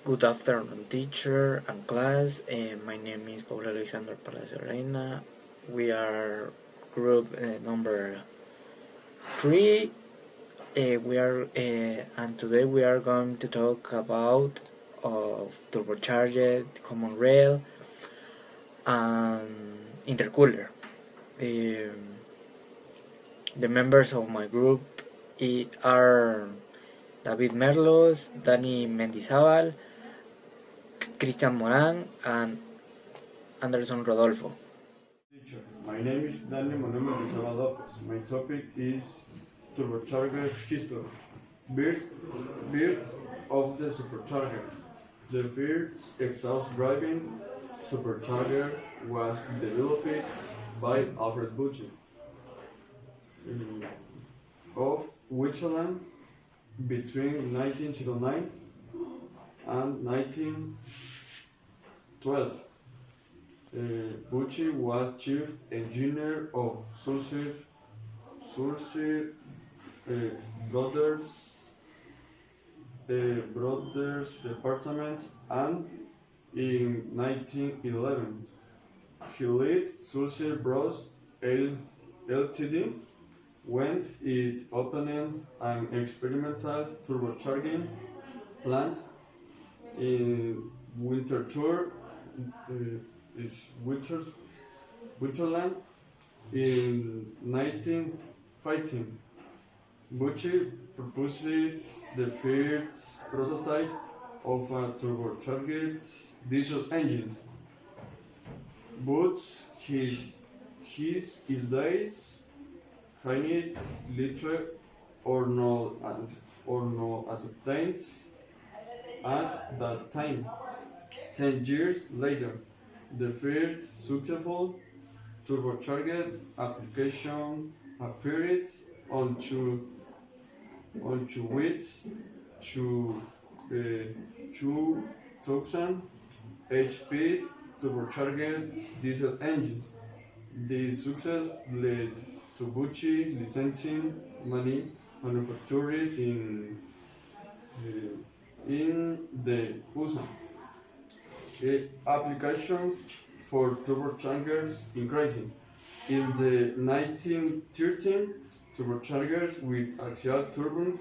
Good afternoon, teacher and class. My name is Paul Alexander Palacio Reina. We are group number 3. And today we are going to talk about TurboCharger, common rail, and intercooler. The members of my group are David Merlos, Dani Mendizábal, Cristian Moran, and Anderson Rodolfo. Teacher, my name is Daniel Manuel Mendizábal Lopez. My topic is TurboCharger history. Birth of the supercharger. The first exhaust driving supercharger was developed by Alfred Bucci of Switzerland between 1909 and 1912. Bucci was chief engineer of Sulzer Brothers Department, and in 1911 he led Sulzer Bros Ltd. when it opened an experimental turbocharging plant in Winterthur, Switzerland in 1915. Bucci proposed the first prototype of a turbocharged diesel engine, but his ideas find little or no acceptance at that time. 10 years later, the first successful turbocharged application appeared on two weeks to 2000 HP turbocharged diesel engines. This success led to Bucci licensing many manufacturers in the USA. Application for turbochargers increasing. In the 1913, turbochargers with axial turbines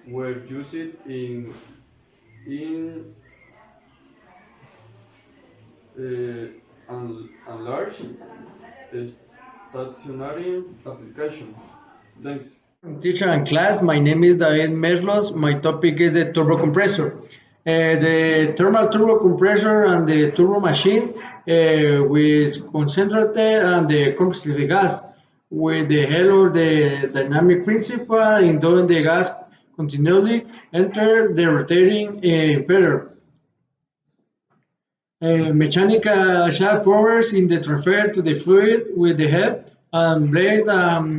were used in a large stationary application. Thanks. Teacher and class, my name is David Merlos. My topic is the turbo compressor. The thermal turbo compressor and the turbo machine with concentrated and the compressed gas with the help of the dynamic principle in doing the gas continually enter the rotating impeller. Mechanical shaft forwards in the transfer to the fluid with the head and blade,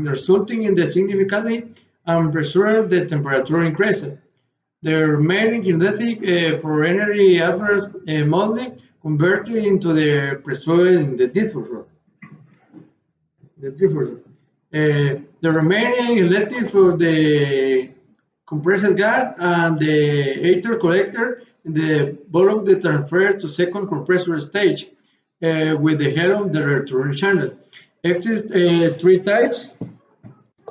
resulting in the significantly and pressure the temperature increase. The remaining kinetic for energy adverse modeling converted into the pressure in the diffuser. The remaining electric for the compressed gas and the ether collector in the bottom of the transfer to second compressor stage with the head of the return channel. Exist three types.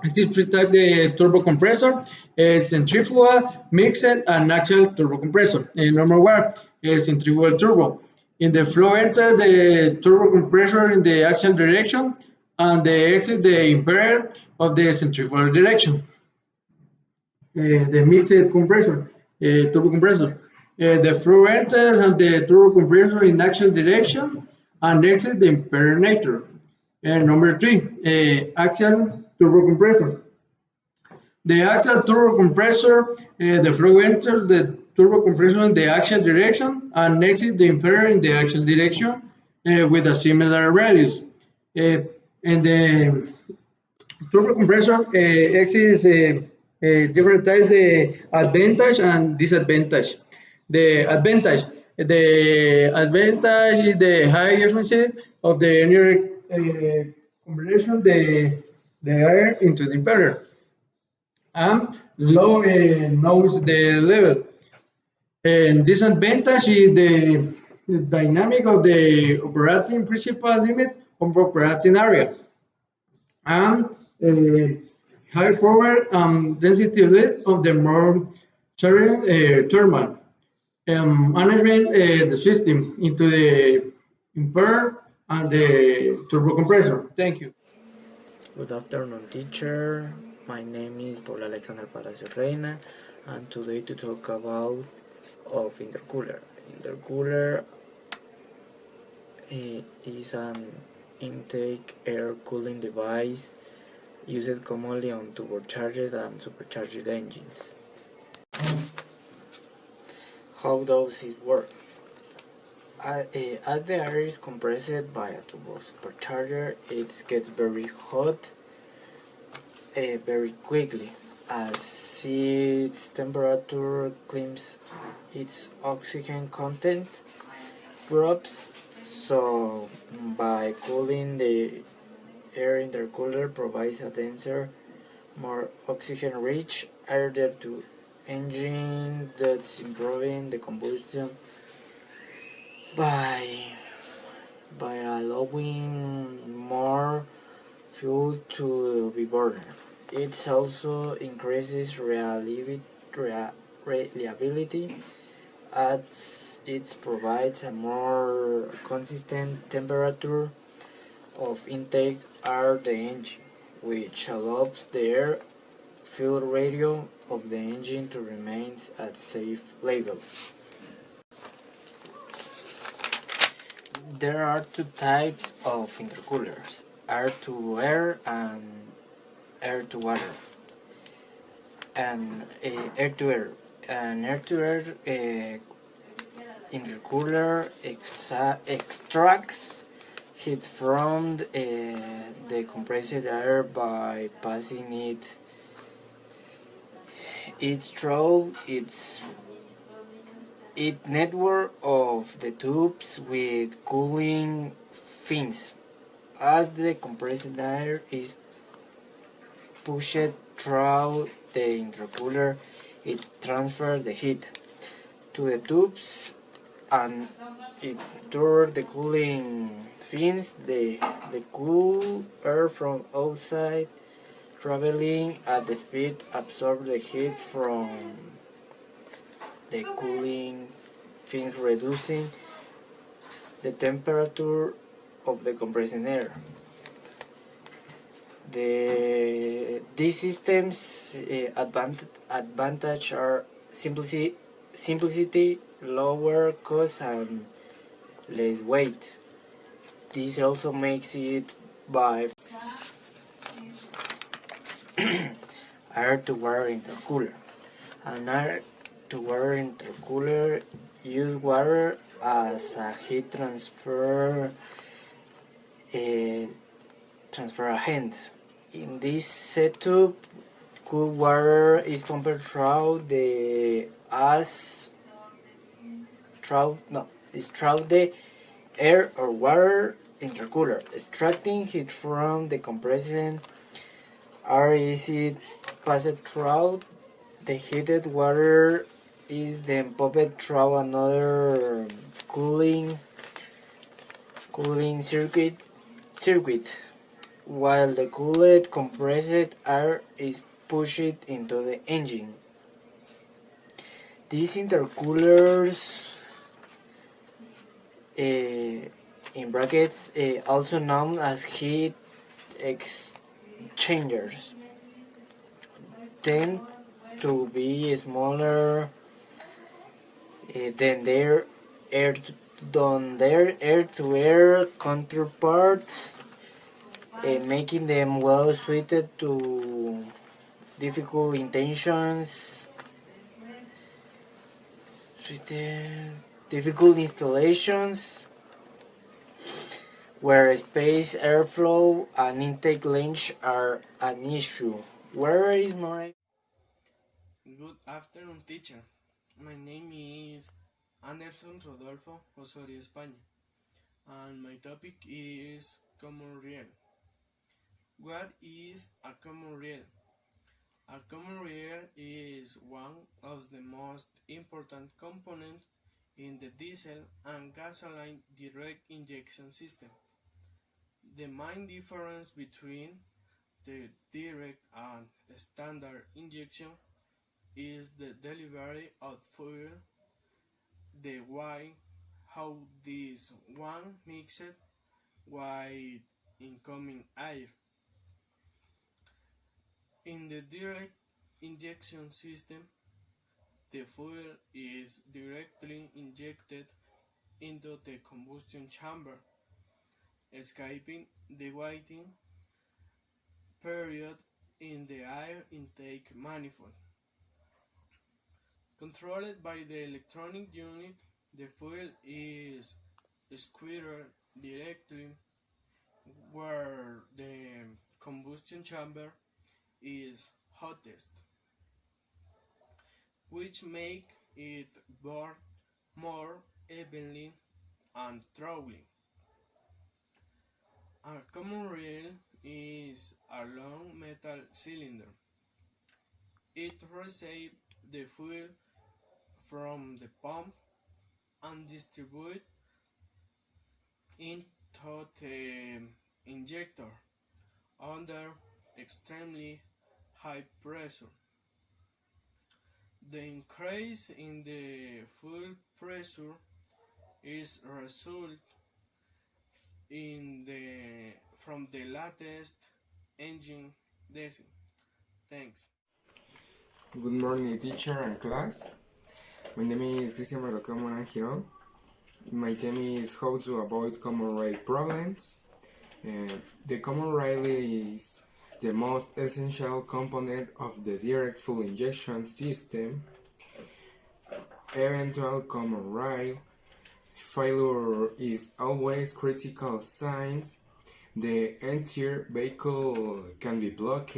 Exist three types the turbo compressor: centrifugal, mixed, and axial turbo compressor. Number one is centrifugal turbo. In the flow enter the turbo compressor in the axial direction, and the exit the impeller of the centrifugal direction. The mixed compressor, turbo compressor. The flow enters and the turbo compressor in axial direction and exit the impeller. Number three, axial turbo compressor. The axial turbo compressor, the flow enters the turbo compressor in the axial direction and exit the impeller in the axial direction with a similar radius. And the turbo compressor exits different types, the advantage and disadvantage. The advantage is the high efficiency of the energy conversion the air into the impeller, and low knows the level. And disadvantage is the dynamic of the operating principal limit of operating area and high power density list of the more thermal management the system into the imper and the turbo compressor. Thank you. Good afternoon, teacher. My name is Paul Alexander Palacios Reina, and today to talk about of intercooler. Intercooler is an intake air cooling device used commonly on turbocharged and supercharged engines. How does it work? As the air is compressed by a turbo supercharger, it gets very hot very quickly. As its temperature climbs, its oxygen content drops. So, by cooling, the air intercooler provides a denser, more oxygen-rich air to engine that's improving the combustion by allowing more fuel to be burned. It also increases reliability as it provides a more consistent temperature of intake of the engine, which allows the air fuel ratio of the engine to remain at safe level. There are two types of intercoolers: air to air and air to water. And air to air. An air to air intercooler extracts heat from the compressed air by passing it through its network of the tubes with cooling fins. As the compressed air is pushed through the intercooler, it transfers the heat to the tubes and it through the cooling fins. The cool air from outside traveling at the speed absorbs the heat from the cooling fins, reducing the temperature of the compressed air. These systems' advantage are simplicity, lower cost, and less weight. This also makes it by air to water intercooler. An air to water intercooler use water as a heat transfer agent. In this setup, cool water is pumped through the air or water intercooler, extracting heat from the compressed air. Is it passed through the heated water is then pumped through another cooling circuit, while the cooled compressed air is pushed into the engine. These intercoolers, in brackets, also known as heat exchangers, tend to be smaller than their air-to-air counterparts, making them well suited to difficult installations where space, airflow, and intake length are an issue. Where is more? Good afternoon, teacher. My name is Anderson Rodolfo Osorio, España, and my topic is common rail. What is a common rail? A common rail is one of the most important components in the diesel and gasoline direct injection system. The main difference between the direct and standard injection is the delivery of fuel, the way how this one mixed with incoming air. In the direct injection system, the fuel is directly injected into the combustion chamber, escaping the waiting period in the air intake manifold. Controlled by the electronic unit, the fuel is squirted directly where the combustion chamber is hottest, which make it burn more evenly and thoroughly. A common rail is a long metal cylinder. It receives the fuel from the pump and distributes into the injector under extremely high pressure. The increase in the fuel pressure is a result from the latest engine design. Thanks. Good morning, teacher and class. My name is Cristian Mardoqueo Moran Giron. My theme is how to avoid common rail problems. The common rail is the most essential component of the direct fuel injection system. Eventual common rail failure is always critical since the entire vehicle can be blocked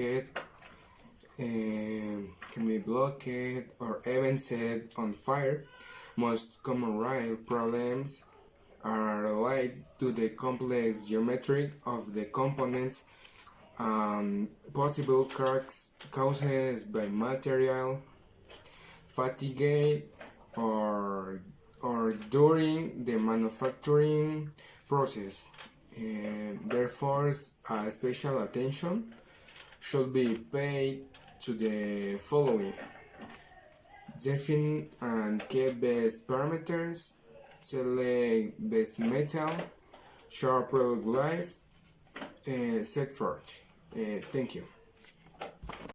or even set on fire. Most common rail problems are related to the complex geometry of the components and possible cracks caused by material fatigue or during the manufacturing process. Therefore, special attention should be paid to the following: define and keep best parameters, select best metal, short product life, set forge. Thank you.